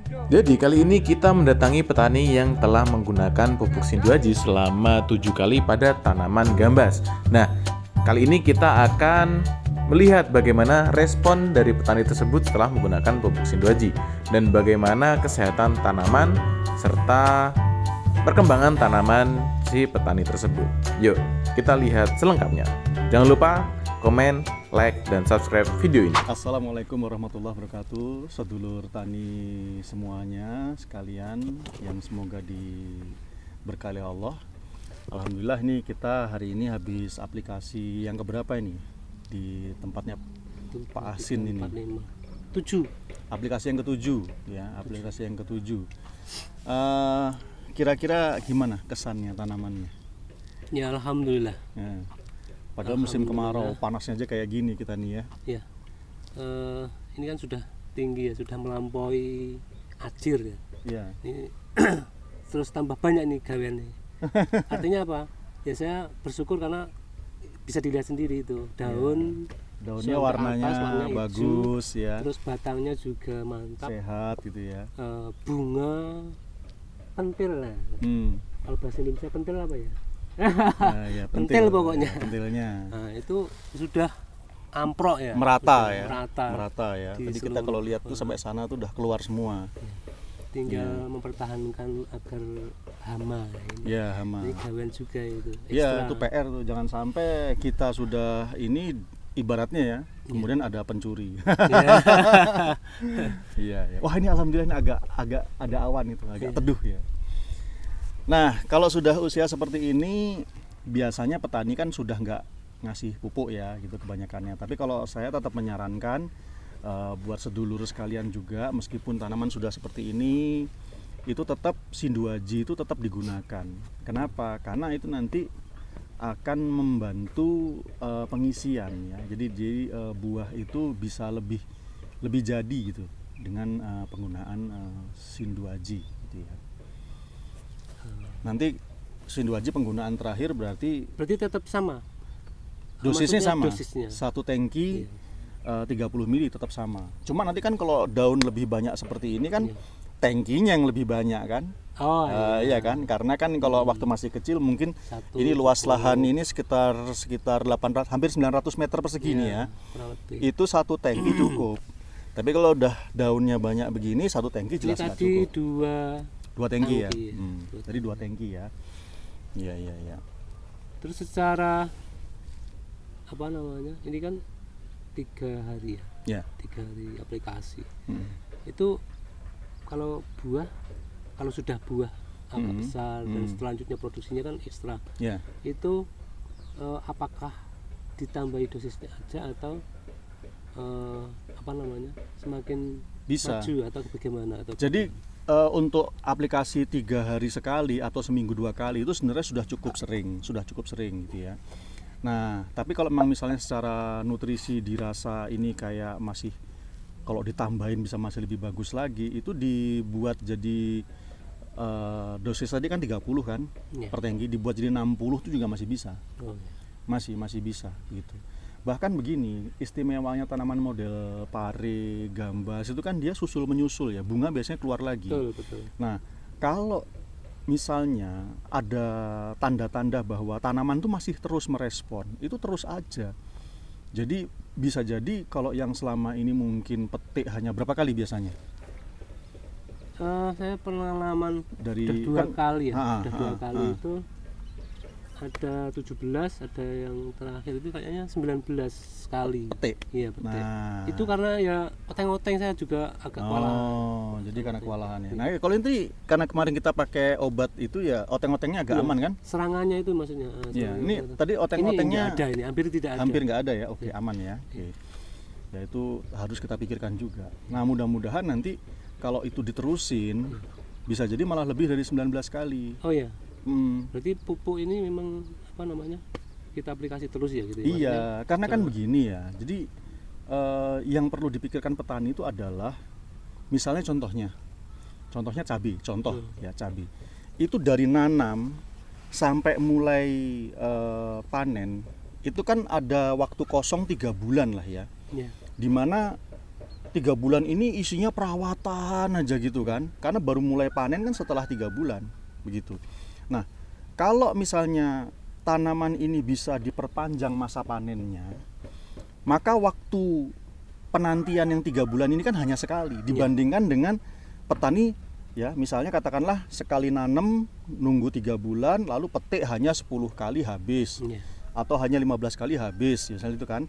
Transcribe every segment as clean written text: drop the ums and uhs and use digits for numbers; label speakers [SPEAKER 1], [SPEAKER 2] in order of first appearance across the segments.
[SPEAKER 1] Jadi kali ini kita mendatangi petani yang telah menggunakan pupuk Sinduaji selama 7 kali pada tanaman gambas. Nah, kali ini kita akan melihat bagaimana respon dari petani tersebut setelah menggunakan pupuk Sinduaji dan bagaimana kesehatan tanaman serta perkembangan tanaman si petani tersebut. Yuk, kita lihat selengkapnya. Jangan lupa komen, like, dan subscribe video ini.
[SPEAKER 2] Assalamualaikum warahmatullahi wabarakatuh, sedulur tani semuanya sekalian yang semoga diberkahi Allah. Alhamdulillah nih kita hari ini habis aplikasi yang keberapa ini di tempatnya Pak Asin ini.
[SPEAKER 3] 7.
[SPEAKER 2] Aplikasi yang ketujuh ya, aplikasi yang ketujuh. Kira-kira gimana kesannya tanamannya?
[SPEAKER 3] Ya alhamdulillah.
[SPEAKER 2] Ya. Padahal musim kemarau, panasnya aja kayak gini kita nih ya.
[SPEAKER 3] Ya. Ini kan sudah tinggi ya, sudah melampaui ajir ya.
[SPEAKER 2] Iya.
[SPEAKER 3] Ini terus tambah banyak nih gaweannya. Artinya apa? Ya saya bersyukur karena bisa dilihat sendiri itu daun.
[SPEAKER 2] Daunnya warnanya
[SPEAKER 3] warna
[SPEAKER 2] bagus
[SPEAKER 3] hijau,
[SPEAKER 2] ya.
[SPEAKER 3] Terus batangnya juga mantap.
[SPEAKER 2] Sehat gitu ya.
[SPEAKER 3] Bunga pentil lah. Kalau bahasa Indonesia pentil apa ya?
[SPEAKER 2] Nah, ya,
[SPEAKER 3] pentil pokoknya.
[SPEAKER 2] Ya, pentilnya.
[SPEAKER 3] Nah, itu sudah amprok ya.
[SPEAKER 2] Merata
[SPEAKER 3] sudah
[SPEAKER 2] ya.
[SPEAKER 3] Merata
[SPEAKER 2] Ya.
[SPEAKER 3] di
[SPEAKER 2] Tadi kita kalau lihat tuh sampai sana tuh udah keluar semua.
[SPEAKER 3] Tinggal mempertahankan agar hama ini.
[SPEAKER 2] Ya, hama.
[SPEAKER 3] Ini gawean juga itu.
[SPEAKER 2] Ya, itu PR tuh, jangan sampai kita sudah ini ibaratnya ya, kemudian ada pencuri. Iya, ya. Wah, ini alhamdulillah ini agak ada awan itu, agak teduh ya. Nah, kalau sudah usia seperti ini, biasanya petani kan sudah nggak ngasih pupuk ya, gitu kebanyakannya. Tapi kalau saya tetap menyarankan buat sedulur sekalian juga, meskipun tanaman sudah seperti ini, itu tetap Sinduaji itu tetap digunakan. Kenapa? Karena itu nanti akan membantu pengisian ya. Jadi buah itu bisa lebih jadi gitu dengan penggunaan Sinduaji gitu ya. Nanti Sinduaji penggunaan terakhir berarti
[SPEAKER 3] tetap sama.
[SPEAKER 2] dosisnya sama.
[SPEAKER 3] Dosisnya.
[SPEAKER 2] 1 tangki 30 ml tetap sama. Cuma nanti kan kalau daun lebih banyak seperti ini kan tangkinya yang lebih banyak kan.
[SPEAKER 3] Oh
[SPEAKER 2] iya kan, karena kan kalau waktu masih kecil mungkin ini luas lahan ini sekitar 800 hampir 900 meter persegi nih ya. Itu 1 tangki cukup. Tapi kalau udah daunnya banyak begini 1 tangki jelas nggak cukup. Dua tangki ya. Tadi 2 tangki ya. Iya.
[SPEAKER 3] Terus secara apa namanya? Ini kan 3 hari ya. 3 hari aplikasi. Itu kalau sudah buah agak besar dan selanjutnya produksinya kan ekstra. Itu apakah ditambahi dosisnya aja atau apa namanya? Semakin
[SPEAKER 2] bisa
[SPEAKER 3] maju atau bagaimana atau
[SPEAKER 2] jadi untuk aplikasi 3 hari sekali atau seminggu 2 kali itu sebenarnya sudah cukup sering gitu ya. Nah, tapi kalau memang misalnya secara nutrisi dirasa ini kayak masih kalau ditambahin bisa masih lebih bagus lagi, itu dibuat jadi dosis tadi kan 30 kan per tangki, dibuat jadi 60 itu juga masih bisa. Masih bisa gitu. Bahkan begini, istimewanya tanaman model pare, gambas itu kan dia susul menyusul ya, bunga biasanya keluar lagi.
[SPEAKER 3] Betul.
[SPEAKER 2] Nah, kalau misalnya ada tanda-tanda bahwa tanaman itu masih terus merespon, itu terus aja. Jadi bisa jadi kalau yang selama ini mungkin petik hanya berapa kali biasanya?
[SPEAKER 3] Saya pengalaman
[SPEAKER 2] dari
[SPEAKER 3] udah 2 kali ya.
[SPEAKER 2] Udah
[SPEAKER 3] 2 kali itu ada 17, ada yang terakhir itu kayaknya 19 kali.
[SPEAKER 2] Petik.
[SPEAKER 3] Iya, petik.
[SPEAKER 2] Nah,
[SPEAKER 3] itu karena ya oteng-oteng saya juga agak kewalahan.
[SPEAKER 2] Oh, jadi karena kewalahan ya. Nah, kalau ini karena kemarin kita pakai obat itu ya oteng-otengnya agak aman kan?
[SPEAKER 3] Serangannya itu maksudnya.
[SPEAKER 2] Iya, ini tadi oteng-otengnya
[SPEAKER 3] ini hampir tidak ada.
[SPEAKER 2] Hampir nggak ada ya. Oke, aman ya. Oke. Ya itu harus kita pikirkan juga. Nah, mudah-mudahan nanti kalau itu diterusin bisa jadi malah lebih dari 19 kali.
[SPEAKER 3] Oh ya. Berarti pupuk ini memang apa namanya? Kita aplikasi terus ya gitu.
[SPEAKER 2] Iya, karena kan begini ya. Jadi yang perlu dipikirkan petani itu adalah misalnya contohnya cabai, cabai. Itu dari nanam sampai mulai panen itu kan ada waktu kosong 3 bulan lah ya. Dimana 3 bulan ini isinya perawatan aja gitu kan, karena baru mulai panen kan setelah 3 bulan begitu. Nah, kalau misalnya tanaman ini bisa diperpanjang masa panennya, maka waktu penantian yang 3 bulan ini kan hanya sekali dibandingkan dengan petani ya, misalnya katakanlah sekali nanam nunggu 3 bulan lalu petik hanya 10 kali habis atau hanya 15 kali habis misalnya itu kan.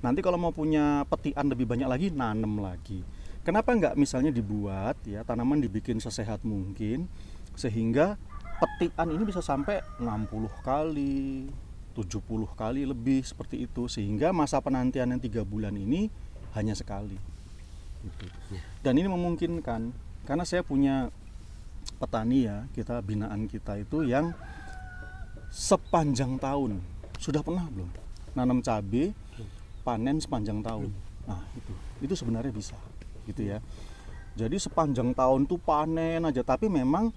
[SPEAKER 2] Nanti kalau mau punya petikan lebih banyak lagi, nanam lagi. Kenapa nggak misalnya dibuat ya, tanaman dibikin sesehat mungkin sehingga petikan ini bisa sampai 60 kali, 70 kali lebih seperti itu, sehingga masa penantian yang 3 bulan ini hanya sekali gitu. Dan ini memungkinkan karena saya punya petani ya, kita binaan kita itu yang sepanjang tahun. Sudah pernah belum nanam cabai panen sepanjang tahun? Nah, itu sebenarnya bisa gitu ya. Jadi sepanjang tahun tuh panen aja, tapi memang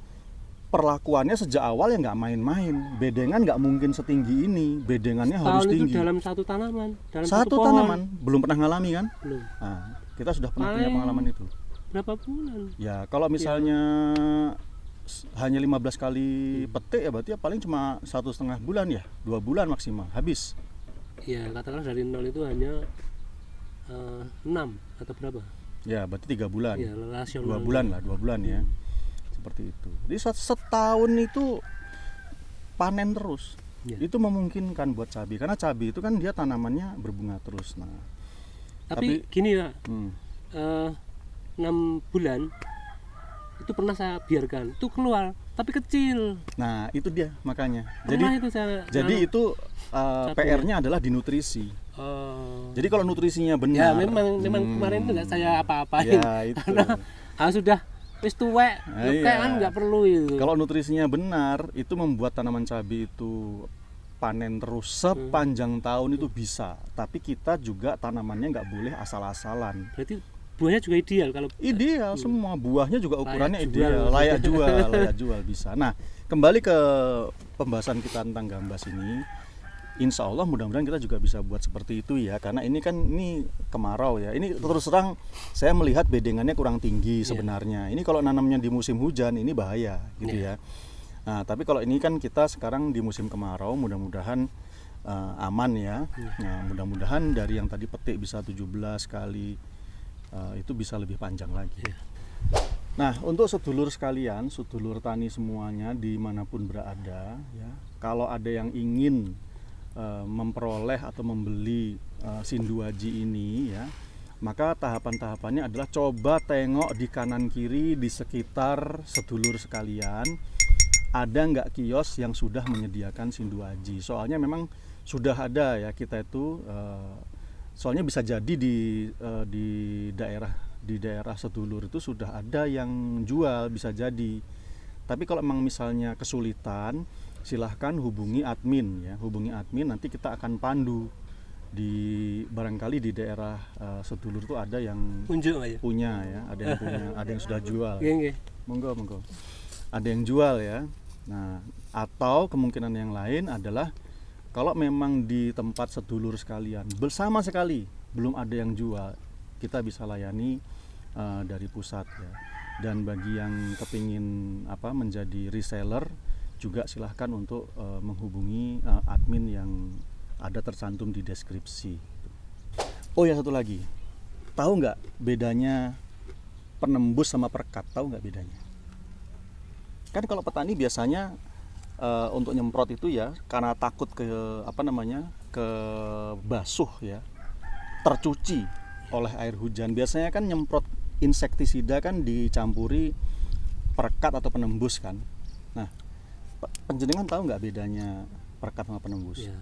[SPEAKER 2] perlakuannya sejak awal ya nggak main-main. Bedengan nggak mungkin setinggi ini, bedengannya harus tinggi.
[SPEAKER 3] Itu dalam satu tanaman, dalam
[SPEAKER 2] satu
[SPEAKER 3] pohon.
[SPEAKER 2] tanaman. Belum pernah ngalami kan?
[SPEAKER 3] Belum.
[SPEAKER 2] Nah, kita sudah pernah punya pengalaman itu.
[SPEAKER 3] Berapa bulan?
[SPEAKER 2] Ya, kalau misalnya hanya 15 kali petik ya berarti ya paling cuma 1,5 bulan ya, 2 bulan maksimal habis.
[SPEAKER 3] Ya, katakanlah dari 0 itu hanya 6 atau berapa?
[SPEAKER 2] Ya, berarti 3 bulan.
[SPEAKER 3] Ya, rasional.
[SPEAKER 2] 2 bulan lah, 2 bulan ya. Seperti itu. Jadi setahun itu panen terus.
[SPEAKER 3] Ya.
[SPEAKER 2] Itu memungkinkan buat cabai karena cabai itu kan dia tanamannya berbunga terus. Nah,
[SPEAKER 3] tapi gini ya, 6 bulan itu pernah saya biarkan, itu keluar tapi kecil.
[SPEAKER 2] Nah, itu dia makanya.
[SPEAKER 3] Pernah itu saya.
[SPEAKER 2] Jadi itu PR-nya adalah di nutrisi. Jadi kalau nutrisinya benar.
[SPEAKER 3] Ya, memang kemarin itu nggak saya apa-apain.
[SPEAKER 2] Ya, itu.
[SPEAKER 3] Karena sudah wis tuwek, kayak kan nggak perlu itu.
[SPEAKER 2] Kalau nutrisinya benar, itu membuat tanaman cabai itu panen terus sepanjang tahun itu bisa. Tapi kita juga tanamannya nggak boleh asal-asalan.
[SPEAKER 3] Berarti buahnya juga ideal kalau
[SPEAKER 2] ideal semua buahnya juga ukurannya
[SPEAKER 3] layak
[SPEAKER 2] ideal,
[SPEAKER 3] jual.
[SPEAKER 2] layak jual bisa. Nah, kembali ke pembahasan kita tentang gambas ini, insya Allah mudah-mudahan kita juga bisa buat seperti itu ya, karena ini kan ini kemarau ya. Ini terus terang saya melihat bedengannya kurang tinggi sebenarnya. Ini kalau nanamnya di musim hujan ini bahaya gitu ya. Nah, tapi kalau ini kan kita sekarang di musim kemarau, mudah-mudahan aman ya. Nah, mudah-mudahan dari yang tadi petik bisa 17 kali itu bisa lebih panjang lagi. Nah, untuk sedulur sekalian, sedulur tani semuanya dimanapun berada ya, kalau ada yang ingin memperoleh atau membeli Sinduaji ini ya, maka tahapan-tahapannya adalah coba tengok di kanan kiri di sekitar sedulur sekalian, ada nggak kios yang sudah menyediakan Sinduaji. Soalnya memang sudah ada ya, kita itu soalnya bisa jadi di daerah sedulur itu sudah ada yang jual, bisa jadi. Tapi kalau memang misalnya kesulitan, silahkan hubungi admin ya, hubungi admin, nanti kita akan pandu di barangkali di daerah sedulur itu ada yang punya ya, ada yang punya, ada yang sudah jual. Monggo, ada yang jual ya. Nah, atau kemungkinan yang lain adalah kalau memang di tempat sedulur sekalian bersama sekali belum ada yang jual, kita bisa layani dari pusat ya. Dan bagi yang kepingin menjadi reseller juga silahkan untuk menghubungi admin yang ada tercantum di deskripsi. Oh ya, satu lagi, tahu nggak bedanya penembus sama perekat? Tahu nggak bedanya? Kan kalau petani biasanya untuk nyemprot itu ya karena takut ke ke basuh ya, tercuci oleh air hujan. Biasanya kan nyemprot insektisida kan dicampuri perekat atau penembus kan. Nah, penjenengan tahu nggak bedanya perekat sama penembus?
[SPEAKER 3] Ya,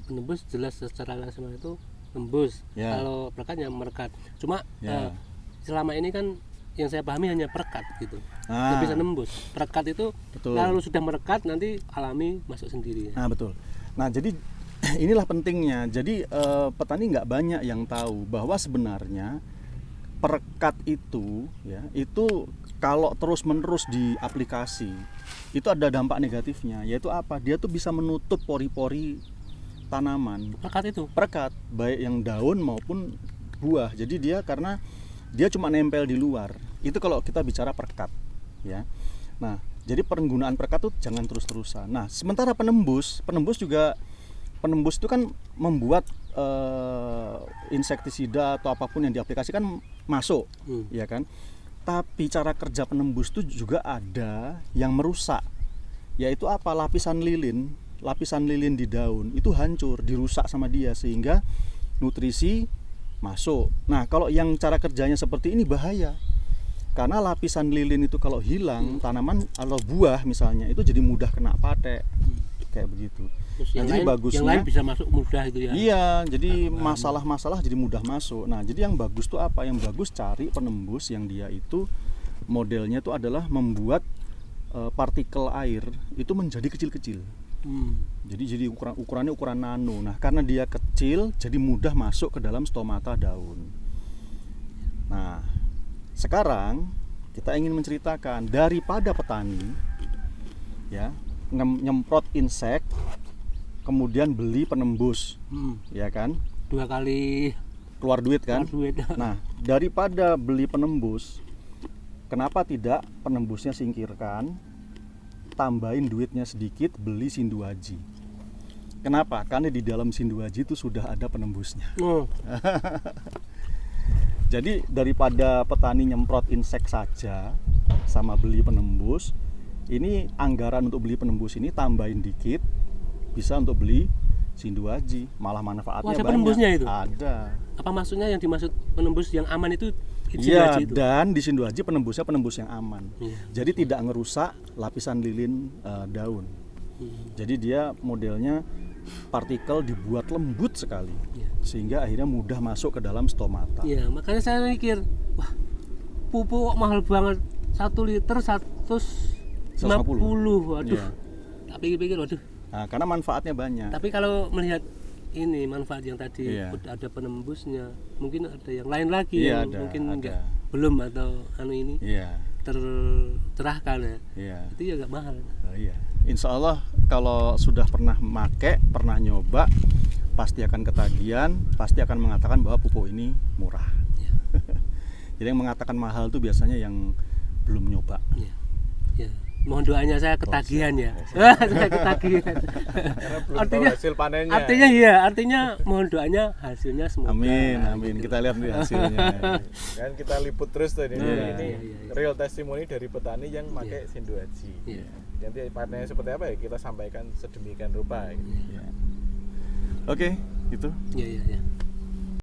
[SPEAKER 3] penembus jelas secara nasional itu tembus. Ya. Kalau perekat ya merekat. Cuma selama ini kan yang saya pahami hanya perekat gitu. Nggak bisa nembus. Perekat itu kalau sudah merekat nanti alami masuk sendiri.
[SPEAKER 2] Nah, betul. Nah, jadi inilah pentingnya. Jadi petani nggak banyak yang tahu bahwa sebenarnya perekat itu ya, itu kalau terus-menerus di aplikasi itu ada dampak negatifnya, yaitu apa? Dia tuh bisa menutup pori-pori tanaman.
[SPEAKER 3] Perekat itu?
[SPEAKER 2] Perekat, baik yang daun maupun buah. Jadi dia karena dia cuma nempel di luar. Itu kalau kita bicara perekat, ya. Nah, jadi penggunaan perekat tuh jangan terus-terusan. Nah, sementara penembus itu kan membuat insektisida atau apapun yang diaplikasikan masuk, ya kan. Tapi cara kerja penembus itu juga ada yang merusak, yaitu apa? Lapisan lilin di daun itu hancur, dirusak sama dia sehingga nutrisi masuk. Nah, kalau yang cara kerjanya seperti ini bahaya. Karena lapisan lilin itu kalau hilang, tanaman atau buah misalnya itu jadi mudah kena patek. Kayak begitu. Nah, jadi bagusnya
[SPEAKER 3] yang lain bisa masuk mudah itu ya.
[SPEAKER 2] Iya, jadi masalah-masalah jadi mudah masuk. Nah, jadi yang bagus tuh apa? Yang bagus cari penembus yang dia itu modelnya itu adalah membuat partikel air itu menjadi kecil-kecil. Jadi ukurannya ukuran nano. Nah, karena dia kecil jadi mudah masuk ke dalam stomata daun. Nah, sekarang kita ingin menceritakan daripada petani ya nyemprot insek kemudian beli penembus, ya kan?
[SPEAKER 3] 2 kali
[SPEAKER 2] keluar duit kan?
[SPEAKER 3] Keluar duit.
[SPEAKER 2] Nah, daripada beli penembus, kenapa tidak penembusnya singkirkan, tambahin duitnya sedikit, beli Sinduaji. Kenapa? Karena di dalam Sinduaji itu sudah ada penembusnya. Jadi daripada petani nyemprot insek saja sama beli penembus, ini anggaran untuk beli penembus ini tambahin dikit, bisa untuk beli Sinduaji, malah manfaatnya banyak.
[SPEAKER 3] Penembusnya itu?
[SPEAKER 2] Ada.
[SPEAKER 3] Apa maksudnya yang dimaksud penembus yang aman itu?
[SPEAKER 2] Iya, dan di Sinduaji penembusnya penembus yang aman. Jadi tidak ngerusak lapisan lilin daun. Jadi dia modelnya partikel dibuat lembut sekali, sehingga akhirnya mudah masuk ke dalam stomata.
[SPEAKER 3] Iya, makanya saya mikir, wah, pupuk mahal banget, 1 liter 150. Waduh.
[SPEAKER 2] Ya.
[SPEAKER 3] Tapi pikir, waduh.
[SPEAKER 2] Nah, karena manfaatnya banyak.
[SPEAKER 3] Tapi kalau melihat ini manfaat yang tadi ada penembusnya, mungkin ada yang lain lagi yang mungkin enggak belum atau ini tercerahkan ya. Itu ya enggak mahal.
[SPEAKER 2] Insya Allah kalau sudah pernah make, pernah nyoba, pasti akan ketagihan, pasti akan mengatakan bahwa pupuk ini murah. Jadi yang mengatakan mahal itu biasanya yang belum nyoba.
[SPEAKER 3] Mohon doanya, saya ketagihan ya. Saya ketagihan.
[SPEAKER 1] Artinya hasil panennya.
[SPEAKER 3] Artinya mohon doanya hasilnya semoga.
[SPEAKER 2] Amin. Kita lihat nih hasilnya.
[SPEAKER 1] Kan kita liput terus tuh ini real testimoni dari petani yang pakai Sinduaji. Nanti panennya seperti apa ya kita sampaikan sedemikian rupa.
[SPEAKER 2] Oke, gitu.
[SPEAKER 3] Iya.